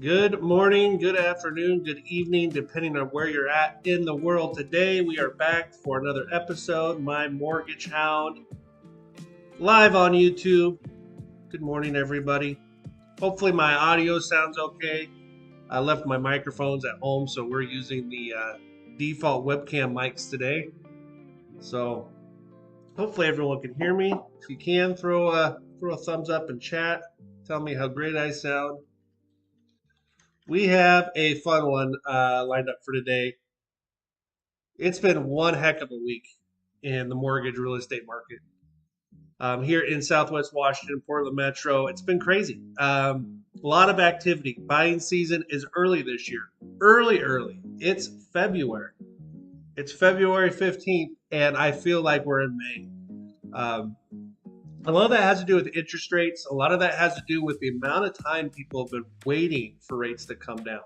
Good morning, good afternoon, good evening, depending on where you're at in the world today. We are back for another episode, My Mortgage Hound, live on YouTube. Good morning, everybody. Hopefully, my audio sounds okay. I left my microphones at home, so we're using the default webcam mics today. So, hopefully, everyone can hear me. If you can, throw a thumbs up in chat. Tell me how great I sound. We have a fun one lined up for today. It's been one heck of a week in the mortgage real estate market. Here in Southwest Washington, Portland Metro, it's been crazy. A lot of activity. Buying season is early this year. Early. It's February. It's February 15th, and I feel like we're in May. A lot of that has to do with interest rates. A lot of that has to do with the amount of time people have been waiting for rates to come down.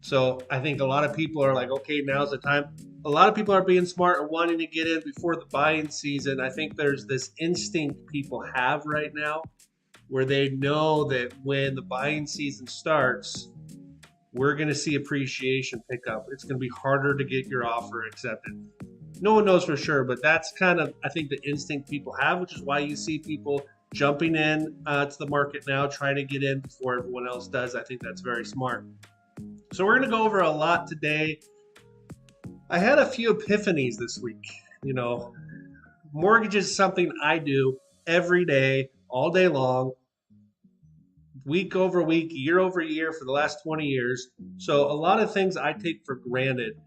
So I think a lot of people are like, okay, now's the time. A lot of people are being smart and wanting to get in before the buying season. I think there's this instinct people have right now where they know that when the buying season starts, we're going to see appreciation pick up. It's going to be harder to get your offer accepted. No one knows for sure, but that's kind of, I think, the instinct people have, which is why you see people jumping in to the market now, trying to get in before everyone else does. I think that's very smart. So we're going to go over a lot today. I had a few epiphanies this week. You know, mortgage is something I do every day, all day long, week over week, year over year for the last 20 years. So a lot of things I take for granted.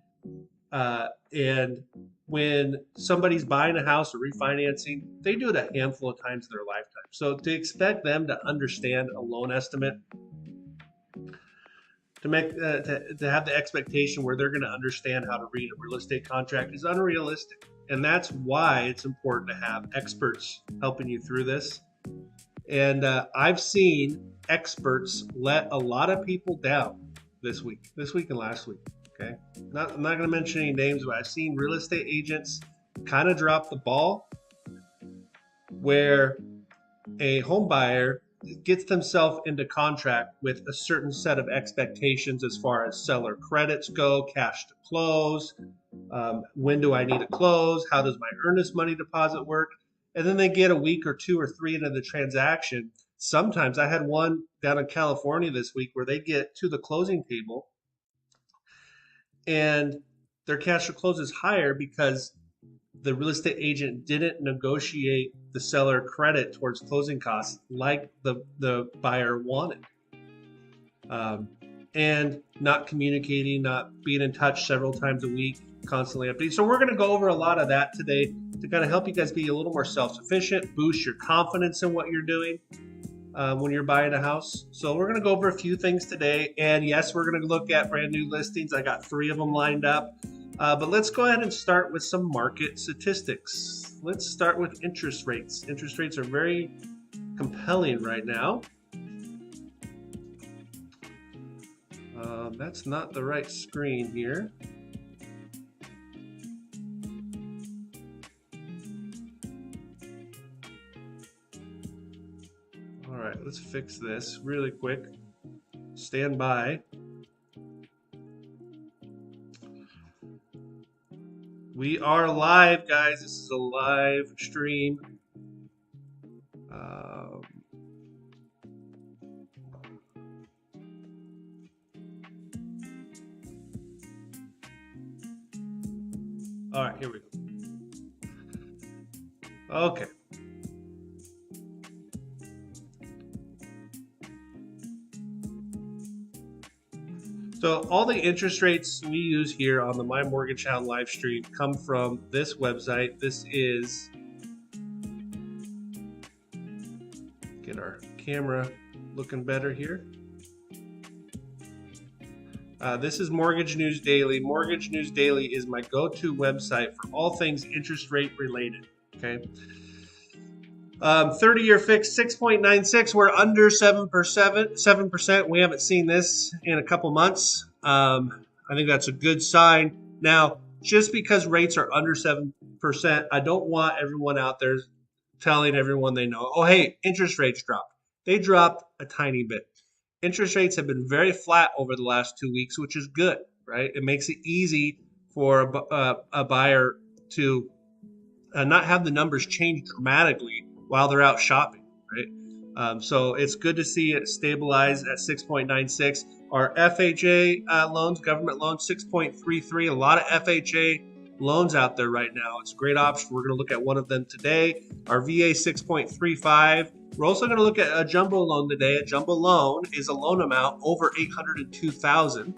And when somebody's buying a house or refinancing, they do it a handful of times in their lifetime. So to expect them to understand a loan estimate, to have the expectation where they're going to understand how to read a real estate contract is unrealistic. And that's why it's important to have experts helping you through this. And I've seen experts let a lot of people down this week and last week. Okay, I'm not going to mention any names, but I've seen real estate agents kind of drop the ball where a home buyer gets themselves into contract with a certain set of expectations as far as seller credits go, cash to close, when do I need to close, how does my earnest money deposit work, and then they get a week or two or three into the transaction. Sometimes I had one down in California this week where they get to the closing table and their cash to close is higher because the real estate agent didn't negotiate the seller credit towards closing costs like the buyer wanted. And not communicating, not being in touch several times a week, constantly updating. So we're going to go over a lot of that today to kind of help you guys be a little more self-sufficient, boost your confidence in what you're doing when you're buying a house. So we're going to go over a few things today. And yes, we're going to look at brand new listings. I got 3 of them lined up. But let's go ahead and start with some market statistics. Let's start with interest rates. Interest rates are very compelling right now. That's not the right screen here. All right, let's fix this really quick. Stand by. We are live, guys. This is a live stream. All right, here we go. Okay. So all the interest rates we use here on the My Mortgage Hound live stream come from this website. This is, get our camera looking better here. This is Mortgage News Daily. Mortgage News Daily is my go-to website for all things interest rate related. Okay. 30-year fixed 6.96. We're under 7%. 7%. We haven't seen this in a couple months. I think that's a good sign. Now, just because rates are under 7%, I don't want everyone out there telling everyone they know, oh, hey, interest rates dropped. They dropped a tiny bit. interest rates have been very flat over the last 2 weeks, which is good, right? It makes it easy for a buyer to not have the numbers change dramatically while they're out shopping, right? So it's good to see it stabilize at 6.96. Our FHA loans, government loans, 6.33. A lot of FHA loans out there right now. It's a great option. We're going to look at one of them today. Our VA 6.35. We're also going to look at a jumbo loan today. A jumbo loan is a loan amount over $802,000.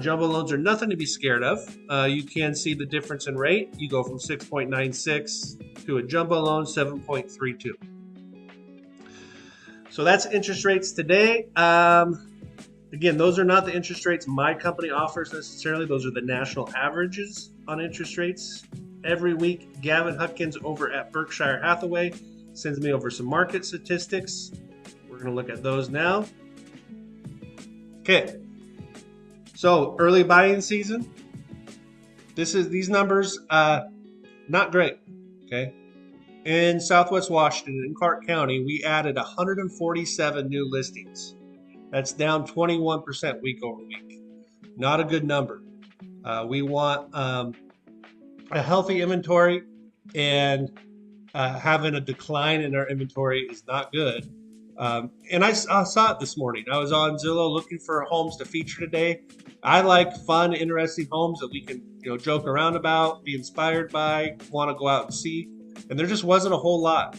Jumbo loans are nothing to be scared of. You can see the difference in rate. You go from 6.96 to a jumbo loan 7.32. So that's interest rates today. Again, those are not the interest rates my company offers necessarily. Those are the national averages on interest rates. Every week, Gavin Hutkins over at Berkshire Hathaway sends me over some market statistics. We're going to look at those now. Okay. So early buying season. These numbers, not great. Okay. In Southwest Washington, in Clark County, we added 147 new listings. That's down 21% week over week. Not a good number. We want a healthy inventory, and having a decline in our inventory is not good. And I saw it this morning. I was on Zillow looking for homes to feature today. I like fun, interesting homes that we can, joke around about, be inspired by, want to go out and see. And there just wasn't a whole lot.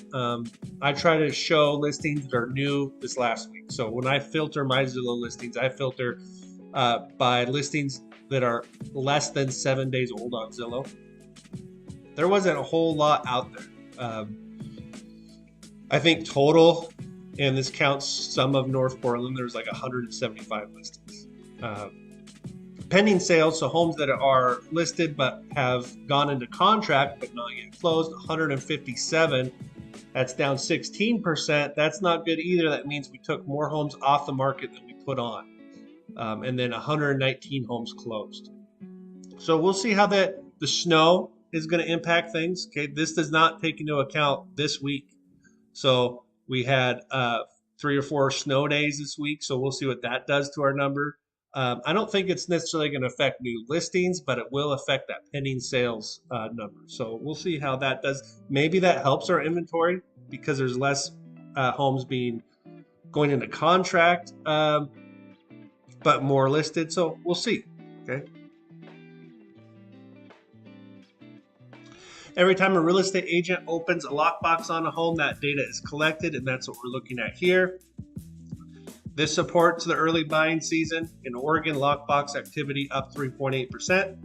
I try to show listings that are new this last week. So when I filter my Zillow listings, I filter by listings that are less than 7 days old on Zillow. There wasn't a whole lot out there. I think total, and this counts some of North Portland, there's like 175 listings. Pending sales, so homes that are listed but have gone into contract but not yet closed, 157. That's down 16%. That's not good either. That means we took more homes off the market than we put on. And then 119 homes closed. So we'll see how the snow is going to impact things. Okay, this does not take into account this week. So we had 3 or 4 snow days this week. So we'll see what that does to our number. I don't think it's necessarily going to affect new listings, but it will affect that pending sales number. So we'll see how that does. Maybe that helps our inventory because there's less homes going into contract, but more listed. So we'll see. Okay. Every time a real estate agent opens a lockbox on a home, that data is collected, and that's what we're looking at here. This supports the early buying season. In Oregon, lockbox activity up 3.8%.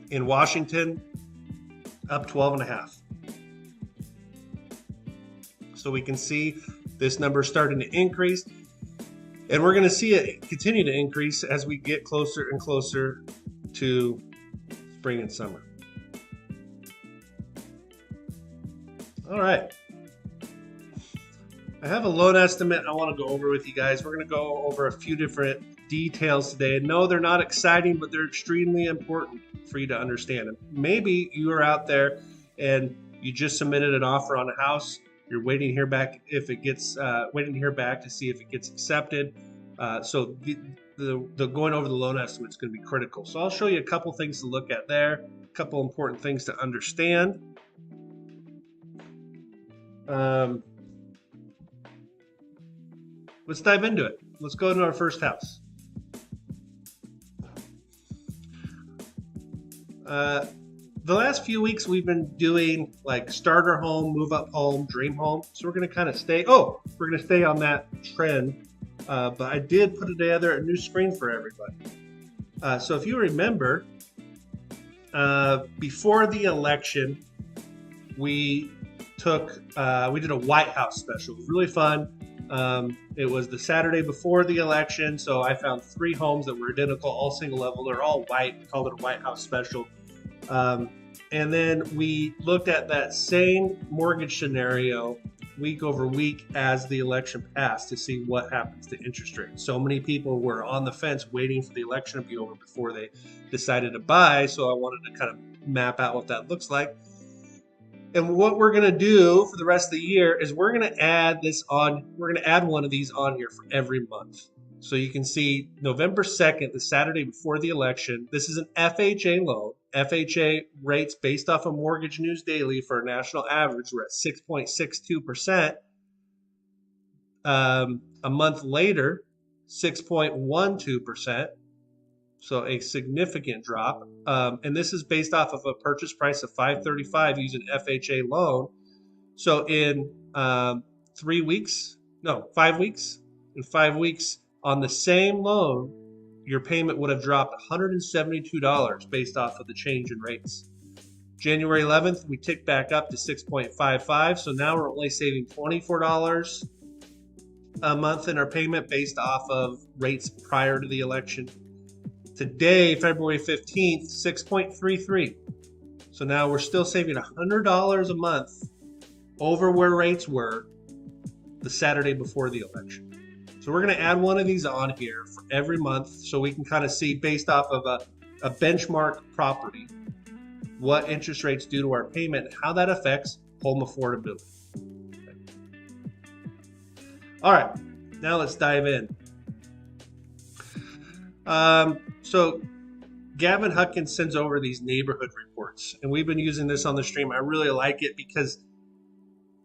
In Washington, up 12.5%. So we can see this number starting to increase. And we're going to see it continue to increase as we get closer and closer to spring and summer. All right. I have a loan estimate I want to go over with you guys. We're going to go over a few different details today. No, they're not exciting, but they're extremely important for you to understand. And maybe you are out there and you just submitted an offer on a house. You're waiting to hear back if it gets waiting to hear back to see if it gets accepted. So the going over the loan estimate is going to be critical. So I'll show you a couple things to look at there, a couple important things to understand. Let's dive into it. Let's go into our first house. The last few weeks we've been doing like starter home, move up home, dream home. So we're going to kind of stay on that trend. But I did put together a new screen for everybody. So if you remember, before the election, we did a White House special. It was really fun. It was the Saturday before the election, so I found 3 homes that were identical, all single level. They're all white. We called it a White House special. And then we looked at that same mortgage scenario week over week as the election passed to see what happens to interest rates. So many people were on the fence waiting for the election to be over before they decided to buy, so I wanted to kind of map out what that looks like. And what we're going to do for the rest of the year is we're going to add this on. We're going to add one of these on here for every month. So you can see November 2nd, the Saturday before the election. This is an FHA loan. FHA rates based off of Mortgage News Daily for a national average, we're at 6.62%. A month later, 6.12%. So a significant drop. And this is based off of a purchase price of $535 using FHA loan. So in 3 weeks, no, 5 weeks, in 5 weeks on the same loan, your payment would have dropped $172 based off of the change in rates. January 11th, we ticked back up to 6.55. So now we're only saving $24 a month in our payment based off of rates prior to the election. Today, February 15th, 6.33. So now we're still saving $100 a month over where rates were the Saturday before the election. So we're going to add one of these on here for every month so we can kind of see based off of a benchmark property what interest rates do to our payment and how that affects home affordability. Okay. All right, now let's dive in. So Gavin Huckins sends over these neighborhood reports, and we've been using this on the stream. I really like it because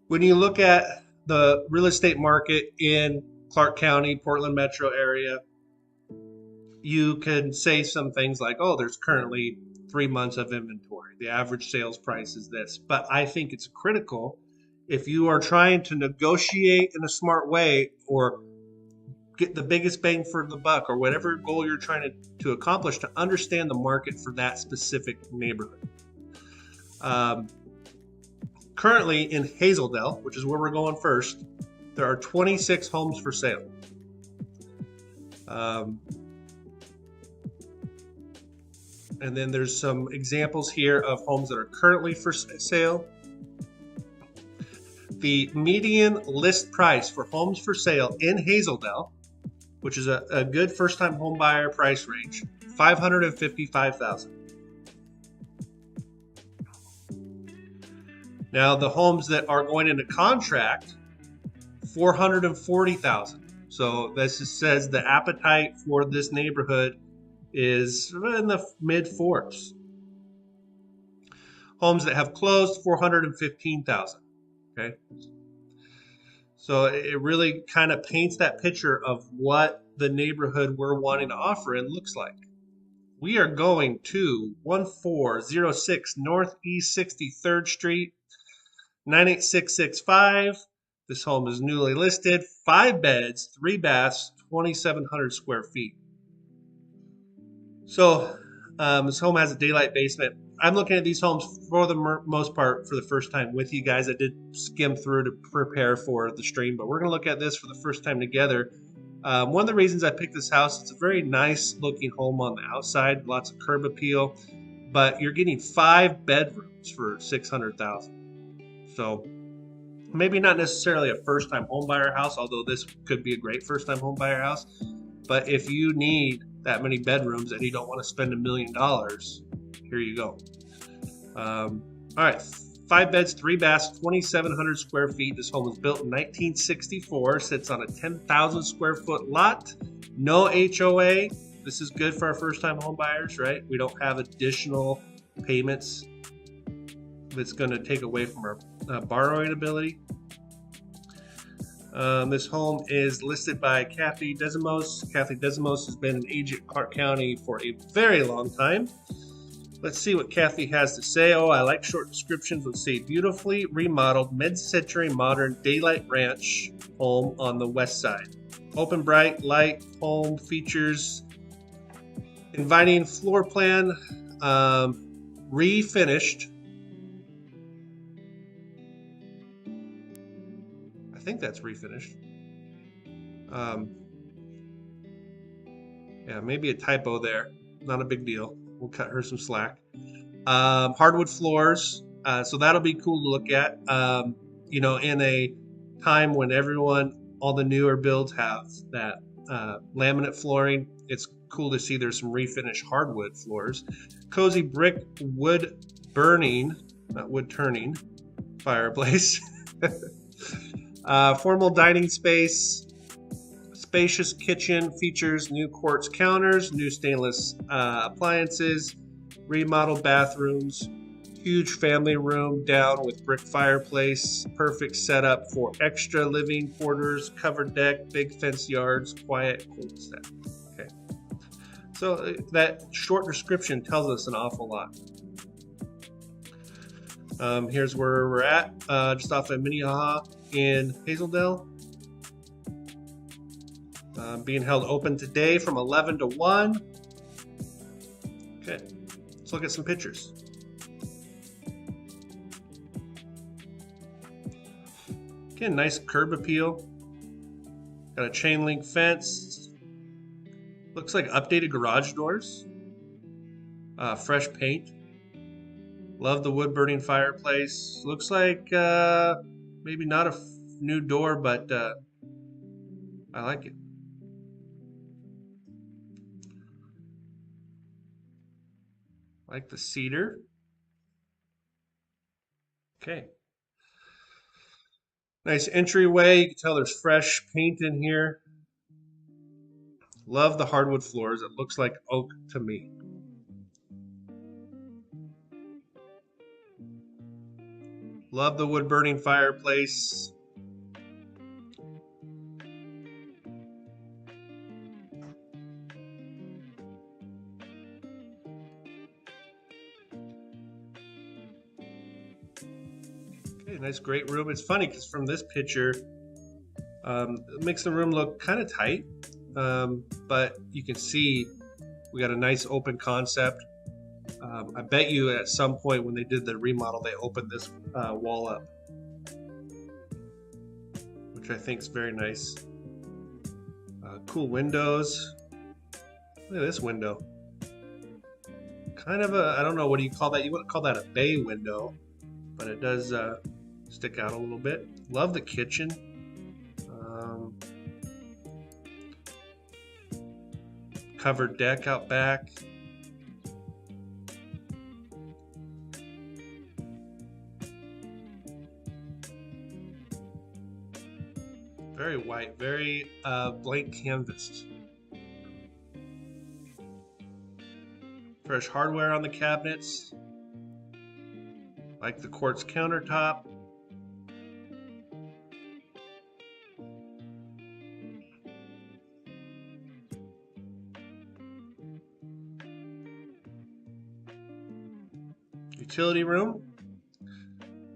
when you look at the real estate market in Clark County, Portland metro area, you can say some things like, oh, there's currently 3 months of inventory. The average sales price is this. But I think it's critical if you are trying to negotiate in a smart way or get the biggest bang for the buck or whatever goal you're trying to accomplish, to understand the market for that specific neighborhood. Currently in Hazeldale, which is where we're going first, there are 26 homes for sale. And then there's some examples here of homes that are currently for sale. The median list price for homes for sale in Hazeldale, which is a good first-time home buyer price range, $555,000. Now the homes that are going into contract, $440,000. So this says the appetite for this neighborhood is in the mid fours. Homes that have closed, $415,000. Okay. So it really kind of paints that picture of what the neighborhood we're wanting to offer and looks like. We are going to 1406 Northeast 63rd Street, 98665. This home is newly listed, 5 beds, 3 baths, 2,700 square feet. So this home has a daylight basement. I'm looking at these homes for the most part for the first time with you guys. I did skim through to prepare for the stream, but we're going to look at this for the first time together. One of the reasons I picked this house, it's a very nice looking home on the outside, lots of curb appeal, but you're getting 5 bedrooms for $600,000. So maybe not necessarily a first time home buyer house, although this could be a great first time home buyer house. But if you need that many bedrooms and you don't want to spend $1 million, here you go. All right, 5 beds, 3 baths, 2,700 square feet. This home was built in 1964, sits on a 10,000 square foot lot, no HOA. This is good for our first time home buyers, right? We don't have additional payments that's going to take away from our borrowing ability. This home is listed by Kathy Desmos. Kathy Desmos has been an agent in Clark County for a very long time. Let's see what Kathy has to say. Oh, I like short descriptions. Let's see. Beautifully remodeled mid-century modern daylight ranch home on the west side. Open, bright, light home features inviting floor plan, refinished. I think that's refinished. Yeah, maybe a typo there. Not a big deal. We'll cut her some slack. Hardwood floors. So that'll be cool to look at. In a time when all the newer builds have that laminate flooring, it's cool to see there's some refinished hardwood floors. Cozy brick wood burning, not wood turning. fireplace. Formal dining space. Spacious kitchen features new quartz counters, new stainless appliances, remodeled bathrooms, huge family room down with brick fireplace, perfect setup for extra living quarters, covered deck, big fenced yards, quiet, cool set. Okay, so that short description tells us an awful lot. Here's where we're at, just off of Minnehaha in Hazeldale. Being held open today from 11 to 1. Okay, let's look at some pictures. Okay, nice curb appeal. Got a chain link fence. Looks like updated garage doors. Fresh paint. Love the wood burning fireplace. Looks like maybe not a new door, but I like it. Like the cedar. Okay. Nice entryway. You can tell there's fresh paint in here. Love the hardwood floors. It looks like oak to me. Love the wood burning fireplace. Okay, nice great room. It's funny because from this picture, it makes the room look kind of tight, but you can see we got a nice open concept. I bet you at some point when they did the remodel, they opened this wall up, which I think is very nice. Cool windows. Look at this window. Kind of a, I don't know, what do you call that? You wouldn't call that a bay window, but it does stick out a little bit. Love the kitchen. Covered deck out back. Very white, very blank canvas. Fresh hardware on the cabinets. Like the quartz countertop. Utility room.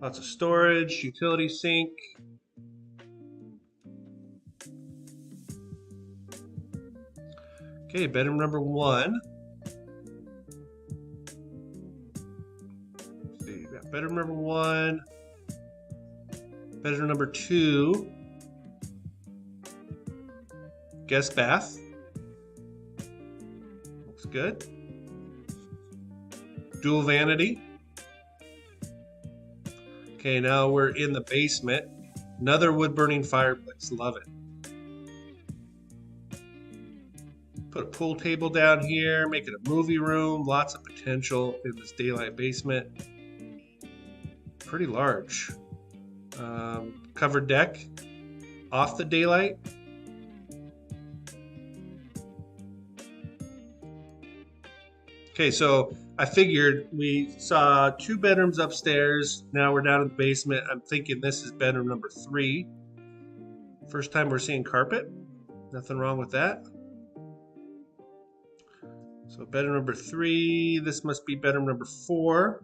Lots of storage, utility sink. Okay, bedroom number 1. Let's see, we got bedroom number 1, bedroom number 2, guest bath. Looks good. Dual vanity. Okay, now we're in the basement. Another wood burning fireplace. Love it. Put a pool table down here, make it a movie room. Lots of potential in this daylight basement. Pretty large. Covered deck off the daylight. Okay, so I figured we saw 2 bedrooms upstairs. Now we're down in the basement. I'm thinking this is bedroom number 3. First time we're seeing carpet. Nothing wrong with that. So bedroom number 3, this must be bedroom number 4.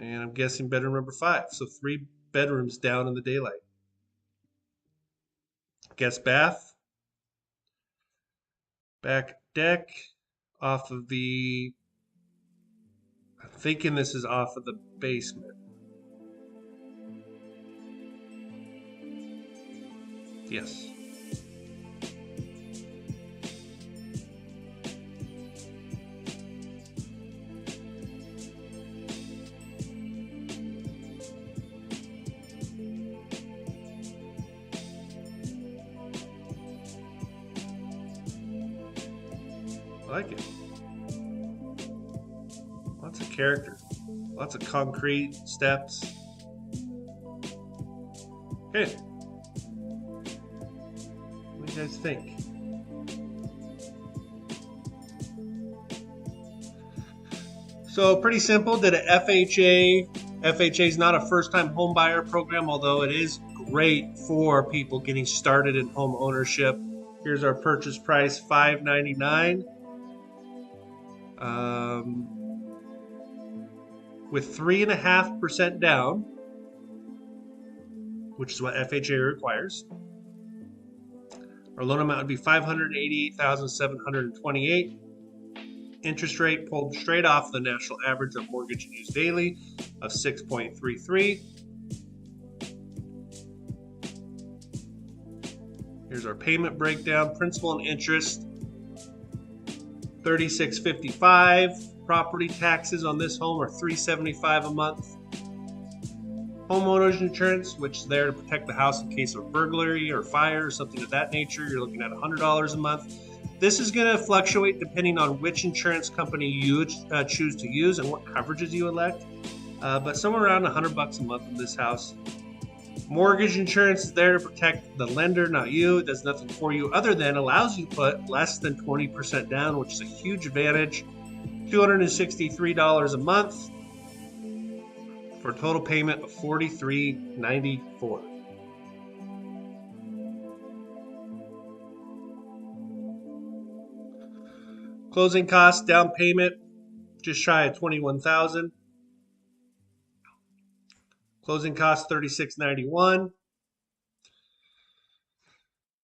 And I'm guessing bedroom number 5. So 3 bedrooms down in the daylight. Guest bath. Back deck off of the, I'm thinking this is off of the basement. Yes. I like it. Lots of character. Lots of concrete steps. Okay. What do you guys think? So pretty simple. Did a FHA. FHA is not a first-time home buyer program, although it is great for people getting started in home ownership. Here's our purchase price, $599. With 3.5% down, which is what FHA requires. Our loan amount would be $588,728. Interest rate pulled straight off the national average of mortgage and use daily of 6.33. Here's our payment breakdown. Principal and interest, $36.55. Property taxes on this home are $375 a month. Homeowners insurance, which is there to protect the house in case of burglary or fire or something of that nature, you're looking at $100 a month. This is going to fluctuate depending on which insurance company you choose to use and what coverages you elect, but somewhere around $100 a month in this house. Mortgage insurance is there to protect the lender, not you. It does nothing for you other than allows you to put less than 20% down, which is a huge advantage. $263 a month for a total payment of $43.94. Closing costs, down payment, just shy of $21,000. Closing costs, $36.91.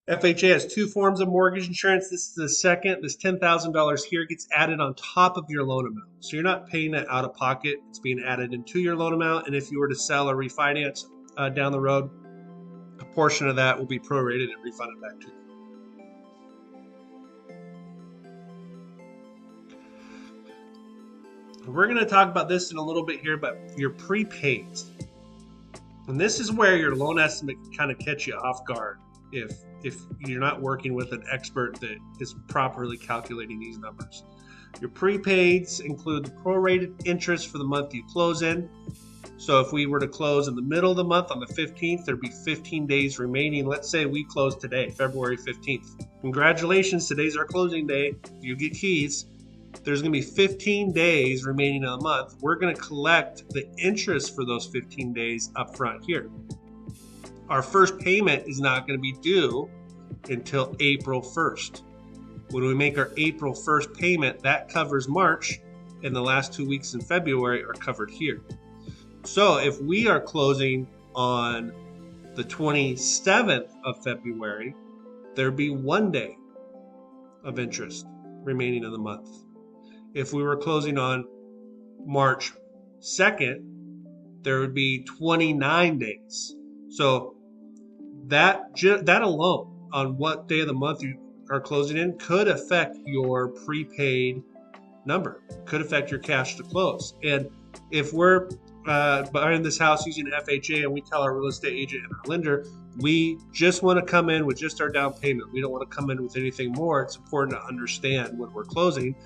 FHA has two forms of mortgage insurance. This is the second. This $10,000 here gets added on top of your loan amount. So you're not paying it out of pocket. It's being added into your loan amount. And if you were to sell or refinance down the road, a portion of that will be prorated and refunded back to you. We're going to talk about this in a little bit here, but your prepaids. And this is where your loan estimate can kind of catch you off guard if you're not working with an expert that is properly calculating these numbers. Your prepaids include the prorated interest for the month you close in. So if we were to close in the middle of the month on the 15th, there'd be 15 days remaining. Let's say we close today, February 15th. Congratulations, today's our closing day. You get keys. There's going to be 15 days remaining on the month. We're going to collect the interest for those 15 days up front here. Our first payment is not going to be due until April 1st. When we make our April 1st payment, that covers March, and the last 2 weeks in February are covered here. So if we are closing on the 27th of February, there'd be 1 day of interest remaining in the month. If we were closing on March 2nd, there would be 29 days. So that alone on what day of the month you are closing in could affect your prepaid number, could affect your cash to close. And if we're buying this house using FHA and we tell our real estate agent and our lender, we just want to come in with just our down payment. We don't want to come in with anything more. It's important to understand when we're closing.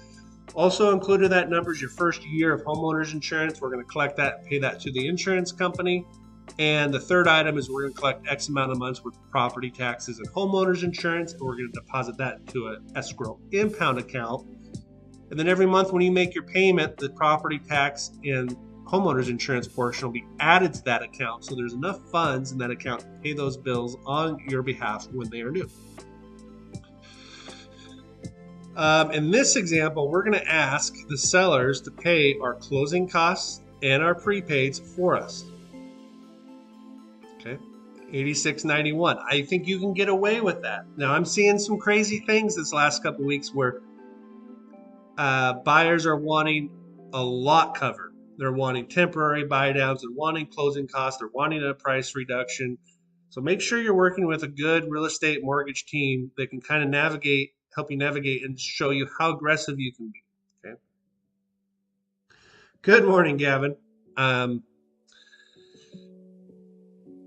Also included in that number is your first year of homeowners insurance. We're going to collect that and pay that to the insurance company. And the third item is we're going to collect X amount of months with property taxes and homeowners insurance. And we're going to deposit that into an escrow impound account. And then every month when you make your payment, the property tax and homeowners insurance portion will be added to that account. So there's enough funds in that account to pay those bills on your behalf when they are due. In this example, we're going to ask the sellers to pay our closing costs and our prepaids for us. Okay, $86.91. I think you can get away with that. Now, I'm seeing some crazy things this last couple of weeks where buyers are wanting a lot covered. They're wanting temporary buy downs, they're wanting closing costs, they're wanting a price reduction. So make sure you're working with a good real estate mortgage team that can kind of help you navigate and show you how aggressive you can be. Okay. Good morning, Gavin.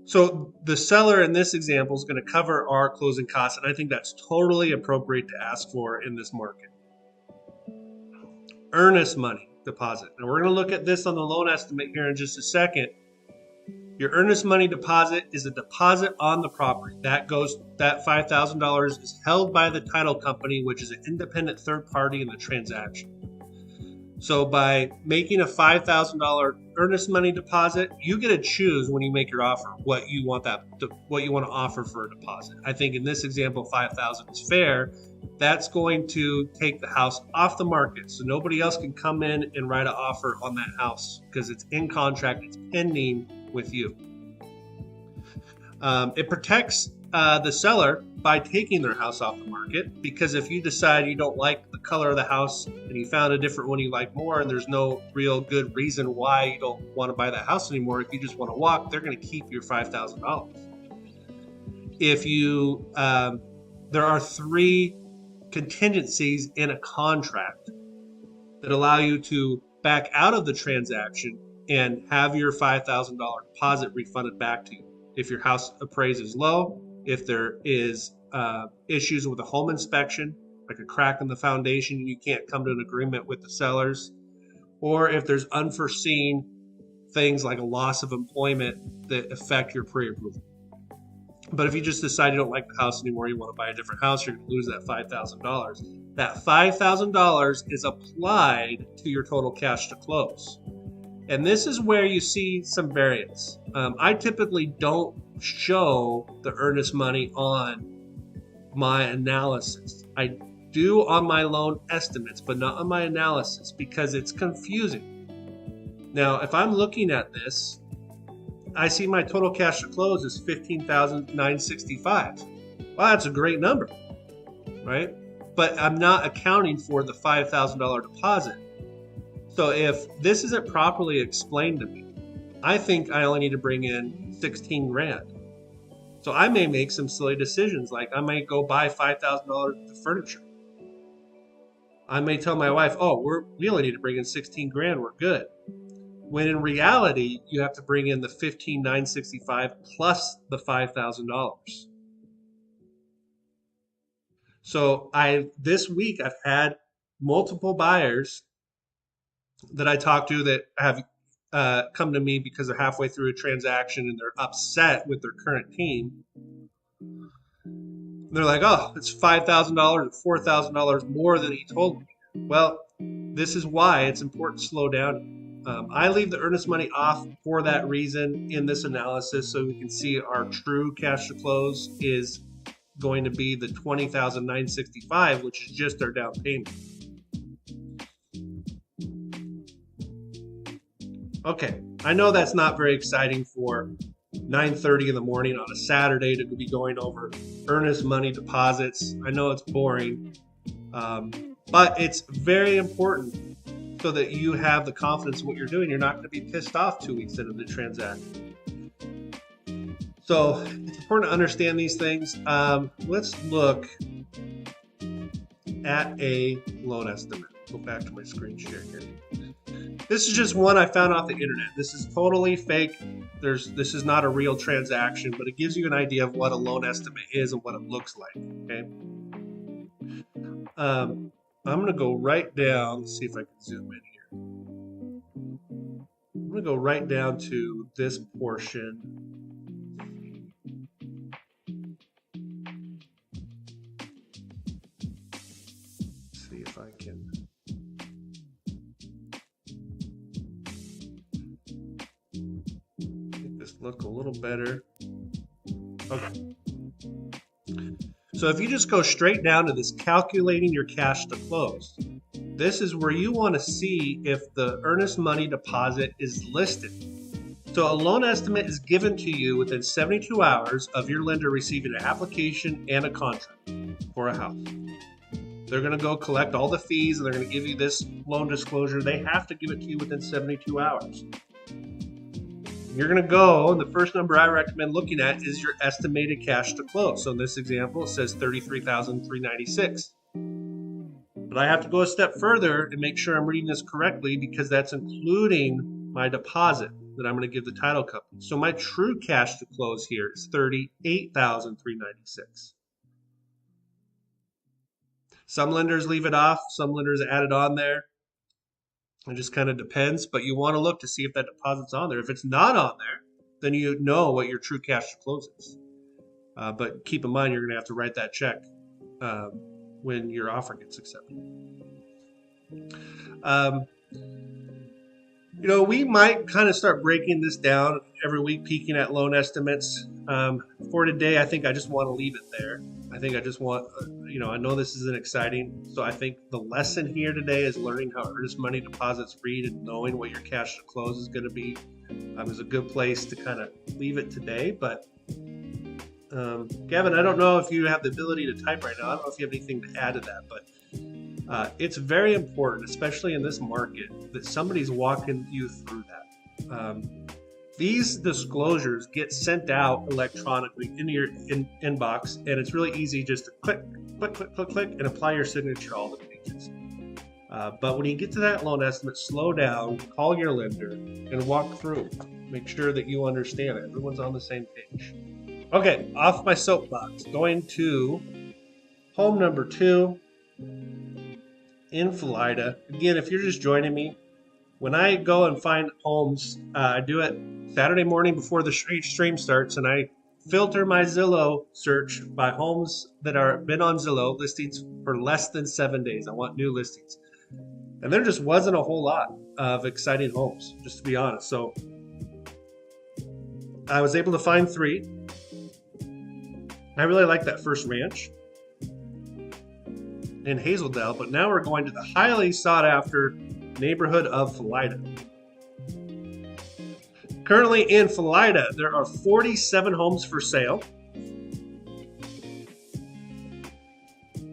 So the seller in this example is going to cover our closing costs, and I think that's totally appropriate to ask for in this market. Earnest money. deposit. And we're going to look at this on the loan estimate here in just a second. Your earnest money deposit is a deposit on the property. That $5,000 is held by the title company, which is an independent third party in the transaction. So by making a $5,000 earnest money deposit, you get to choose when you make your offer what you want to offer for a deposit. I think in this example, $5,000 is fair. That's going to take the house off the market, so nobody else can come in and write an offer on that house because it's in contract, it's pending with you. It protects the seller by taking their house off the market, because if you decide you don't like the color of the house and you found a different one you like more, and there's no real good reason why you don't want to buy that house anymore, if you just want to walk, they're going to keep your $5,000. If you there are 3 contingencies in a contract that allow you to back out of the transaction and have your $5,000 deposit refunded back to you. If your house appraises low, if there is issues with a home inspection, like a crack in the foundation and you can't come to an agreement with the sellers, or if there's unforeseen things like a loss of employment that affect your pre-approval. But if you just decide you don't like the house anymore, you want to buy a different house, you're going to lose that $5,000. That $5,000 is applied to your total cash to close. And this is where you see some variance. I typically don't show the earnest money on my analysis. I do on my loan estimates, but not on my analysis, because it's confusing. Now, if I'm looking at this, I see my total cash to close is $15,965. Well, that's a great number, right? But I'm not accounting for the $5,000 deposit. So if this isn't properly explained to me, I think I only need to bring in 16 grand. So I may make some silly decisions, like I might go buy $5,000 worth of furniture. I may tell my wife, oh, we only need to bring in 16 grand, we're good. When in reality, you have to bring in the $15,965 plus the $5,000. So this week I've had multiple buyers that I talk to that have come to me because they're halfway through a transaction and they're upset with their current team. They're like, oh, it's $5,000 or $4,000 more than he told me. Well, this is why it's important to slow down. I leave the earnest money off for that reason in this analysis, so we can see our true cash to close is going to be the $20,965, which is just our down payment. Okay, I know that's not very exciting for 9:30 in the morning on a Saturday to be going over earnest money deposits. I know it's boring, but it's very important so that you have the confidence in what you're doing. You're not going to be pissed off 2 weeks into the transaction. So it's important to understand these things. Let's look at a loan estimate. Go back to my screen share here. This is just one I found off the internet. This is totally fake. This is not a real transaction, but it gives you an idea of what a loan estimate is and what it looks like. Okay. I'm going to go right down. See if I can zoom in here. I'm going to go right down to this portion. See if I can. Make this look a little better. Okay. So if you just go straight down to this calculating your cash to close, this is where you want to see if the earnest money deposit is listed. So a loan estimate is given to you within 72 hours of your lender receiving an application and a contract for a house. They're going to go collect all the fees and they're going to give you this loan disclosure. They have to give it to you within 72 hours. You're going to go, and the first number I recommend looking at is your estimated cash to close. So in this example, it says $33,396. But I have to go a step further and make sure I'm reading this correctly, because that's including my deposit that I'm going to give the title company. So my true cash to close here is $38,396. Some lenders leave it off, some lenders add it on there. It just kind of depends, but you want to look to see if that deposit's on there. If it's not on there, then you know what your true cash to close is. But keep in mind, you're going to have to write that check um, when your offer gets accepted. Um, we might kind of start breaking this down every week, peeking at loan estimates. For today, I think I just want to leave it there. I think I just want, I know this isn't exciting. So I think the lesson here today is learning how earnest money deposits read and knowing what your cash to close is going to be is a good place to kind of leave it today. But Gavin, I don't know if you have the ability to type right now. I don't know if you have anything to add to that, but it's very important, especially in this market, that somebody's walking you through that. These disclosures get sent out electronically into your inbox, and it's really easy just to click, and apply your signature to all the pages. But when you get to that loan estimate, slow down, call your lender, and walk through. Make sure that you understand it. Everyone's on the same page. Okay, off my soapbox. Going to home number 2 in Florida. Again, if you're just joining me, when I go and find homes, I do it Saturday morning before the stream starts, and I filter my Zillow search by homes that are been on Zillow listings for less than 7 days. I want new listings. And there just wasn't a whole lot of exciting homes, just to be honest. So I was able to find 3. I really like that first ranch in Hazeldale, but now we're going to the highly sought after neighborhood of Florida. Currently in Florida, there are 47 homes for sale.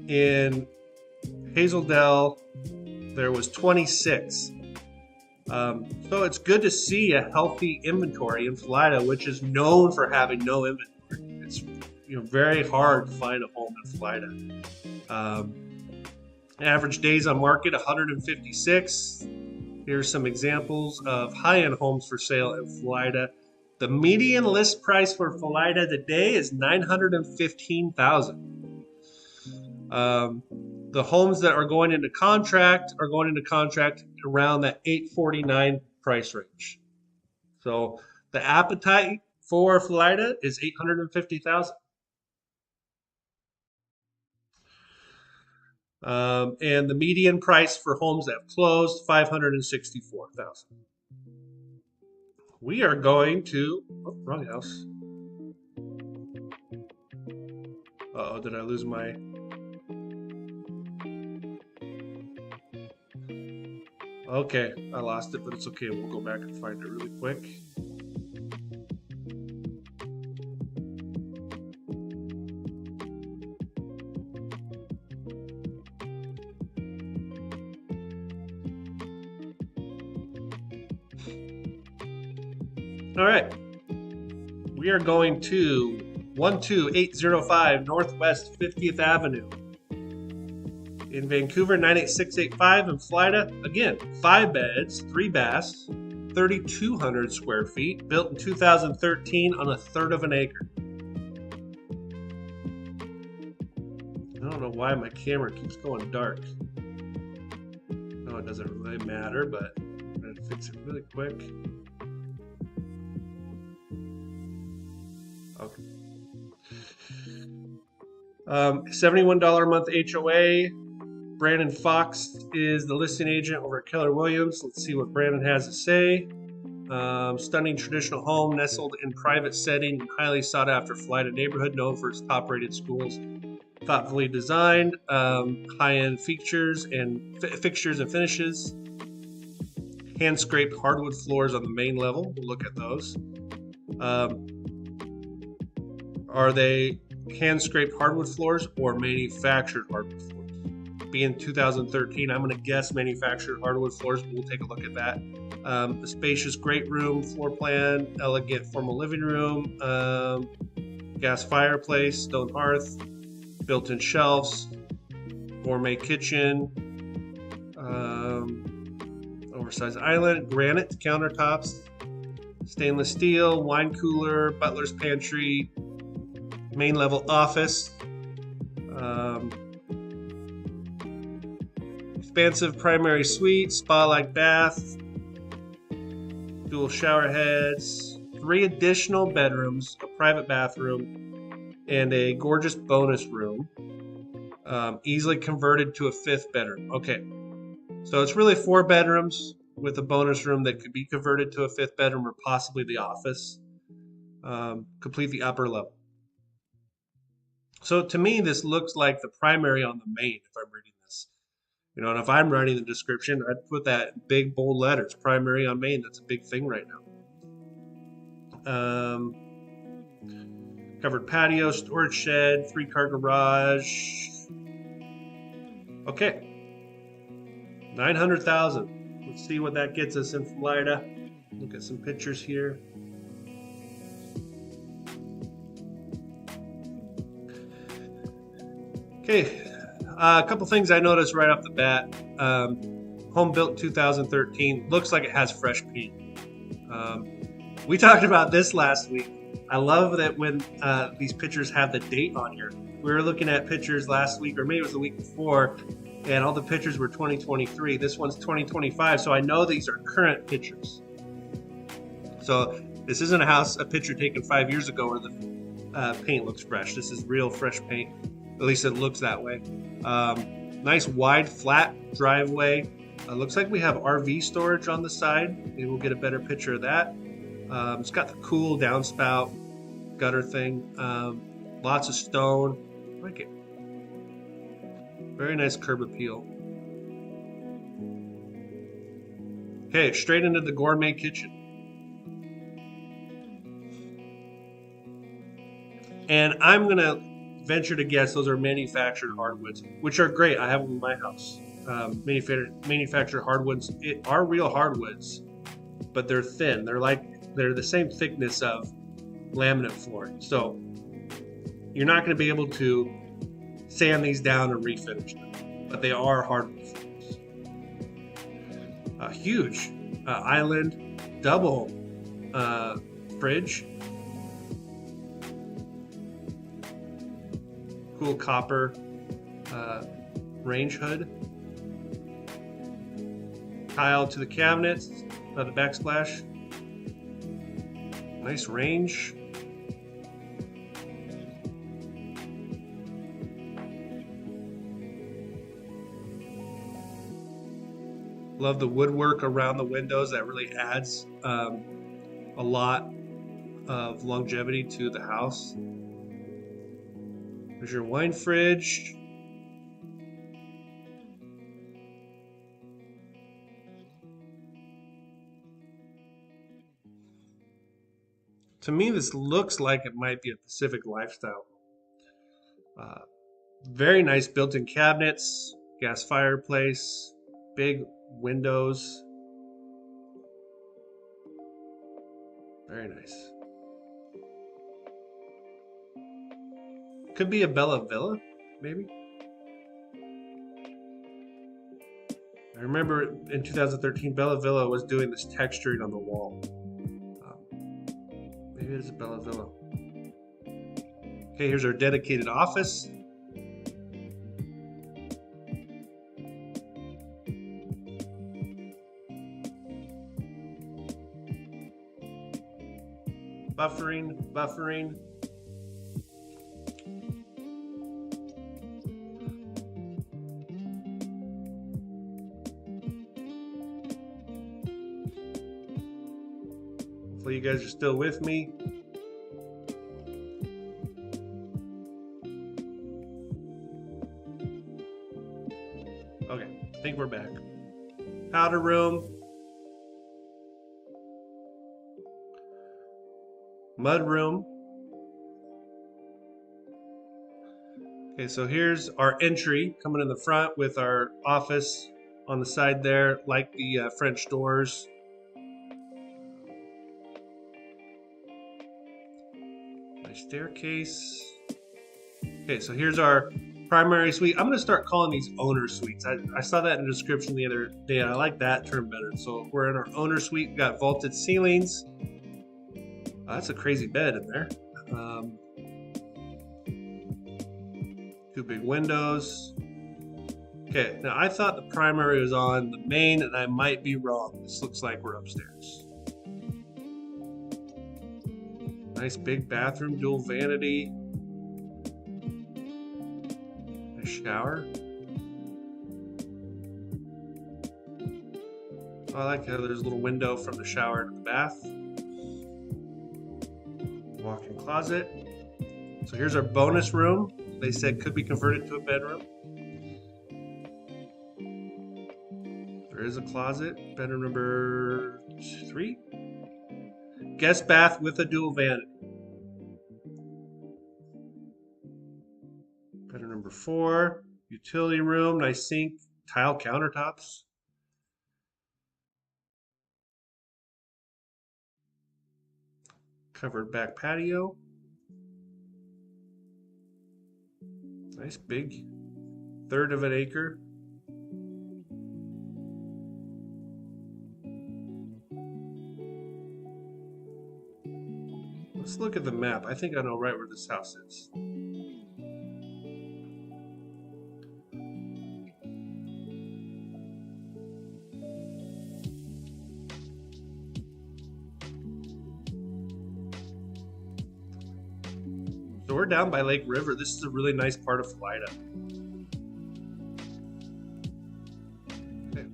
In Hazeldale, there was 26. So it's good to see a healthy inventory in Florida, which is known for having no inventory. It's very hard to find a home in Florida. Average days on market, 156. Here's some examples of high-end homes for sale in Florida. The median list price for Florida today is $915,000. The homes that are going into contract around that $849 price range. So the appetite for Florida is $850,000. And the median price for homes that have closed, $564,000. We are going to wrong house. Uh-oh, did I lose my? Okay, I lost it, but it's okay. We'll go back and find it really quick. All right, we are going to 12805 Northwest 50th Avenue in Vancouver, 98685 in Florida. Again, 5 beds, 3 baths, 3,200 square feet, built in 2013 on 1/3 of an acre. I don't know why my camera keeps going dark. No, it doesn't really matter, but I'm going to fix it really quick. Okay. $71 a month HOA. Brandon Fox is the listing agent over at Keller Williams. Let's see what Brandon has to say. Stunning traditional home nestled in private setting, highly sought after Florida neighborhood, known for its top-rated schools. Thoughtfully designed, high-end fixtures and finishes. Hand-scraped hardwood floors on the main level. We'll look at those. Are they hand-scraped hardwood floors or manufactured hardwood floors? Being 2013, I'm going to guess manufactured hardwood floors, but we'll take a look at that. A spacious great room, floor plan, elegant formal living room, gas fireplace, stone hearth, built-in shelves, gourmet kitchen, oversized island, granite countertops, stainless steel, wine cooler, butler's pantry, main level office, Expansive primary suite, spa-like bath, dual shower heads, 3 additional bedrooms, a private bathroom, and a gorgeous bonus room. Easily converted to a 5th bedroom. Okay, so it's really 4 bedrooms with a bonus room that could be converted to a 5th bedroom or possibly the office. Complete the upper level. So to me, this looks like the primary on the main if I'm reading this. You know, and if I'm writing the description, I'd put that in big bold letters, primary on main. That's a big thing right now. Covered patio, storage shed, 3-car garage. Okay. 900,000. Let's see what that gets us in Florida. Look at some pictures here. Okay, a couple things I noticed right off the bat. Home built 2013. Looks like it has fresh paint. We talked about this last week. I love that when these pictures have the date on here. We were looking at pictures last week, or maybe it was the week before, and all the pictures were 2023. This one's 2025, so I know these are current pictures. So this isn't a picture taken 5 years ago where the paint looks fresh. This is real fresh paint. At least it looks that way. Nice wide flat driveway. Looks like we have RV storage on the side. Maybe we'll get a better picture of that. It's got the cool downspout gutter thing. Lots of stone. I like it. Very nice curb appeal. Okay, straight into the gourmet kitchen. And I'm going to venture to guess those are manufactured hardwoods, which are great. I have them in my house. Manufactured hardwoods are real hardwoods, but they're thin. They're the same thickness of laminate flooring. So you're not going to be able to sand these down and refinish them, but they are hardwood floors. Huge island double fridge. Cool copper range hood. Tile to the cabinets, the backsplash. Nice range. Love the woodwork around the windows. That really adds a lot of longevity to the house. There's your wine fridge. To me, this looks like it might be a Pacific lifestyle. Very nice built-in cabinets, gas fireplace, big windows. Very nice. Could be a Bella Villa, maybe. I remember in 2013, Bella Villa was doing this texturing on the wall. Maybe it is a Bella Villa. Okay, here's our dedicated office. Buffering. Hopefully you guys are still with me. Okay, I think we're back. Powder room. Mud room. Okay, so here's our entry coming in the front with our office on the side there, like the French doors. Nice staircase. Okay, so here's our primary suite. I'm going to start calling these owner suites. I saw that in the description the other day, and I like that term better. So we're in our owner suite. We've got vaulted ceilings. That's a crazy bed in there. 2 big windows. Okay, now I thought the primary was on the main, and I might be wrong. This looks like we're upstairs. Nice big bathroom, dual vanity. A shower. I like how there's a little window from the shower to the bath. Walk-in closet. So here's our bonus room. They said could be converted to a bedroom. There is a closet. Bedroom number 3. Guest bath with a dual vanity. Bedroom number 4. Utility room. Nice sink. Tile countertops. Covered back patio. Nice big 1/3 of an acre. Let's look at the map. I think I know right where this house is. So we're down by Lake River. This is a really nice part of Florida. Okay.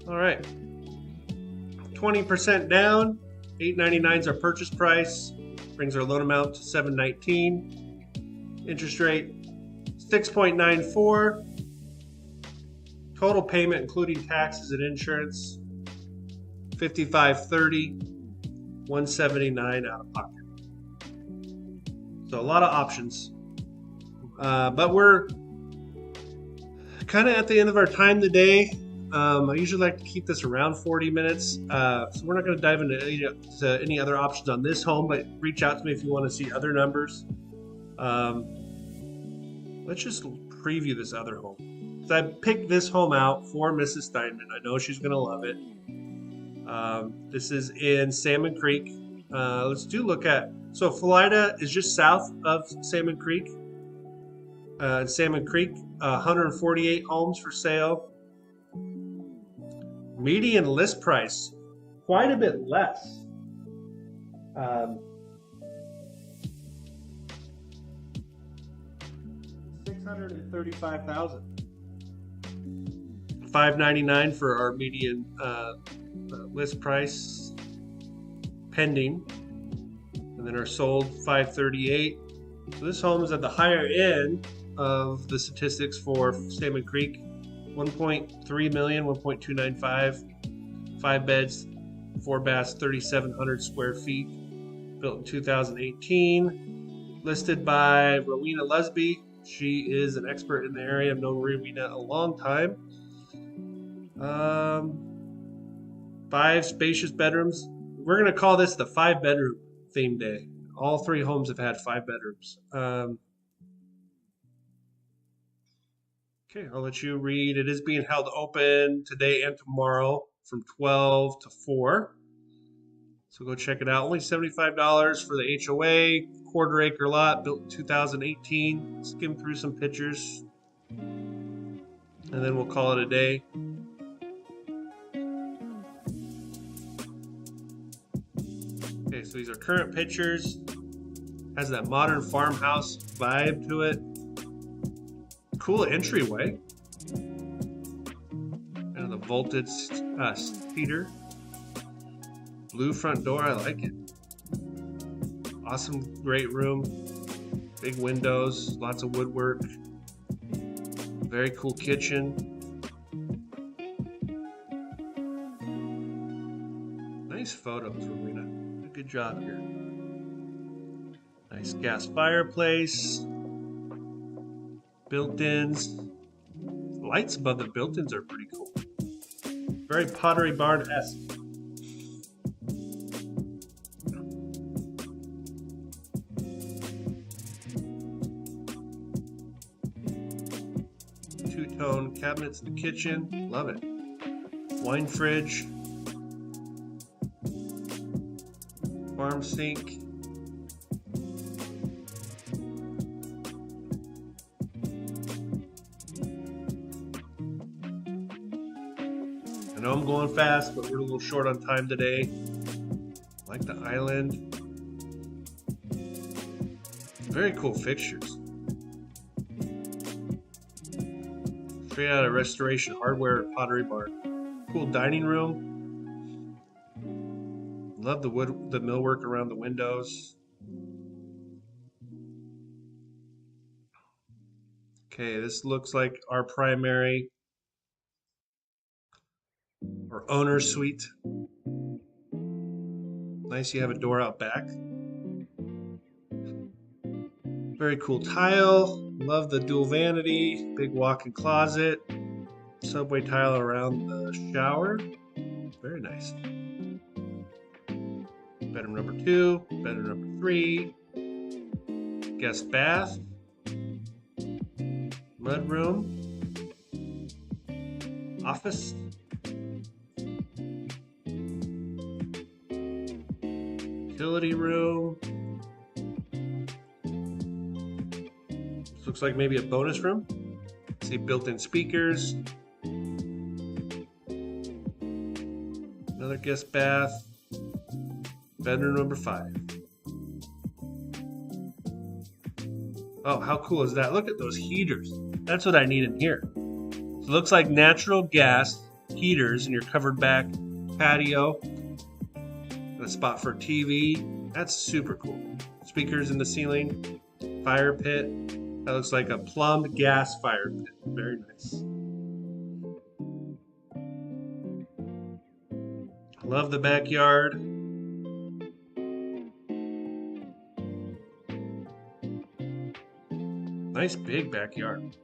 All right. 20% down. $899 is our purchase price. Brings our loan amount to $719. Interest rate 6.94. Total payment including taxes and insurance $55.30. $179 out of pocket. So a lot of options, but we're kind of at the end of our time today. I usually like to keep this around 40 minutes, so we're not going to dive into any other options on this home, but reach out to me if you want to see other numbers. Let's just preview this other home. So I picked this home out for Mrs. Steinman. I know she's going to love it. This is in Salmon Creek. Let's look at, so Philida is just south of Salmon Creek. Salmon Creek, 148 homes for sale. Median list price, quite a bit less. $635,000. $599 for our median list price pending, and then our sold $538. So this home is at the higher end of the statistics for Salmon Creek. 1.3 million, 1.295, 5 beds, 4 baths, 3,700 square feet, built in 2018, listed by Rowena Lusby. She is an expert in the area. I've known Rowena a long time. 5 spacious bedrooms. We're going to call this the 5-bedroom theme day. All 3 homes have had 5 bedrooms. Okay, I'll let you read. It is being held open today and tomorrow from 12 to 4. So go check it out. Only $75 for the HOA, 1/4 acre lot, built in 2018. Skim through some pictures, and then we'll call it a day. Okay, so these are current pictures. Has that modern farmhouse vibe to it. Cool entryway. And the vaulted cedar. Blue front door, I like it. Awesome, great room. Big windows, lots of woodwork. Very cool kitchen. Nice photos, Rowena. Good job here. Nice gas fireplace. Built-ins. Lights above the built-ins are pretty cool. Very Pottery Barn-esque. Two-tone cabinets in the kitchen. Love it. Wine fridge. Farm sink. I know I'm going fast, but we're a little short on time today. I like the island. Very cool fixtures. Straight out of Restoration Hardware Pottery Barn. Cool dining room. Love the wood, the millwork around the windows. Okay, this looks like our primary or owner suite. Nice, you have a door out back. Very cool tile. Love the dual vanity. Big walk-in closet. Subway tile around the shower. Very nice. Bedroom number 2. Bedroom number 3. Guest bath. Mudroom. Office. Utility room. This looks like maybe a bonus room. See built-in speakers. Another guest bath. Bedroom number 5. Oh, how cool is that? Look at those heaters. That's what I need in here. So it looks like natural gas heaters in your covered back patio. A spot for TV. That's super cool. Speakers in the ceiling. Fire pit. That looks like a plumbed gas fire pit. Very nice. Love the backyard. Nice big backyard.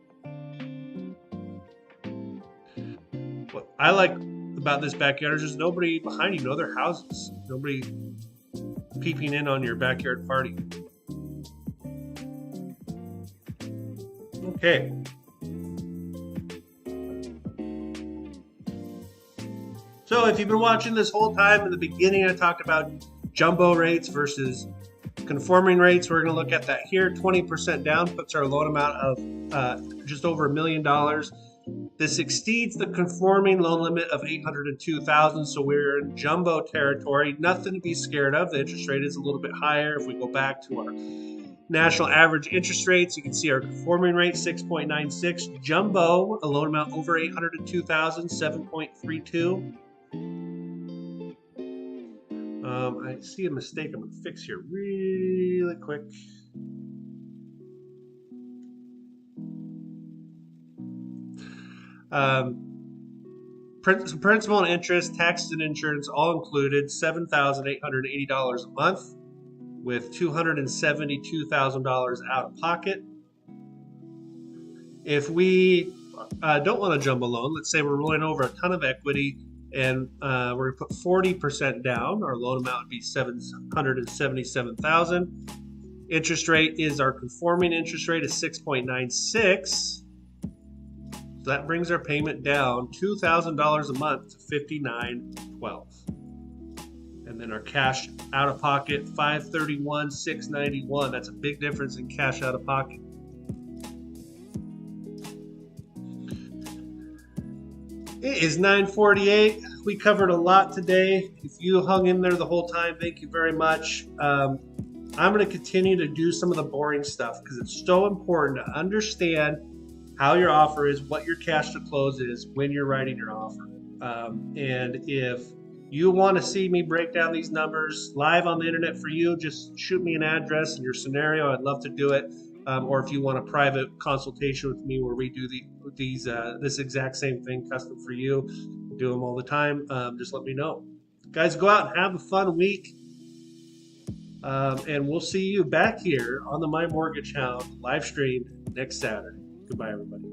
What I like about this backyard is there's nobody behind you, no other houses. Nobody peeping in on your backyard party. Okay. So if you've been watching this whole time, in the beginning I talked about jumbo rates versus conforming rates. We're going to look at that here. 20% down puts our loan amount of just over $1 million. This exceeds the conforming loan limit of $802,000, so we're in jumbo territory. Nothing to be scared of. The interest rate is a little bit higher. If we go back to our national average interest rates, you can see our conforming rate 6.96. Jumbo, a loan amount over $802,000, 7.32. I see a mistake I'm going to fix here really quick. Principal and interest, taxes and insurance all included, $7,880 a month with $272,000 out of pocket. If we don't want a jumbo loan, let's say we're rolling over a ton of equity and we're going to put 40% down, our loan amount would be $777,000. Interest rate is our conforming interest rate is 6.96. So that brings our payment down $2,000 a month to $59.12. And then our cash out of pocket, $531,691. That's a big difference in cash out of pocket. It is 9:48. We covered a lot today. If you hung in there the whole time, thank you very much. I'm going to continue to do some of the boring stuff because it's so important to understand how your offer is, what your cash to close is when you're writing your offer. And if you want to see me break down these numbers live on the internet for you, just shoot me an address and your scenario. I'd love to do it. Or if you want a private consultation with me where we do this exact same thing custom for you, do them all the time, just let me know. Guys, go out and have a fun week. And we'll see you back here on the My Mortgage Hound live stream next Saturday. Goodbye, everybody.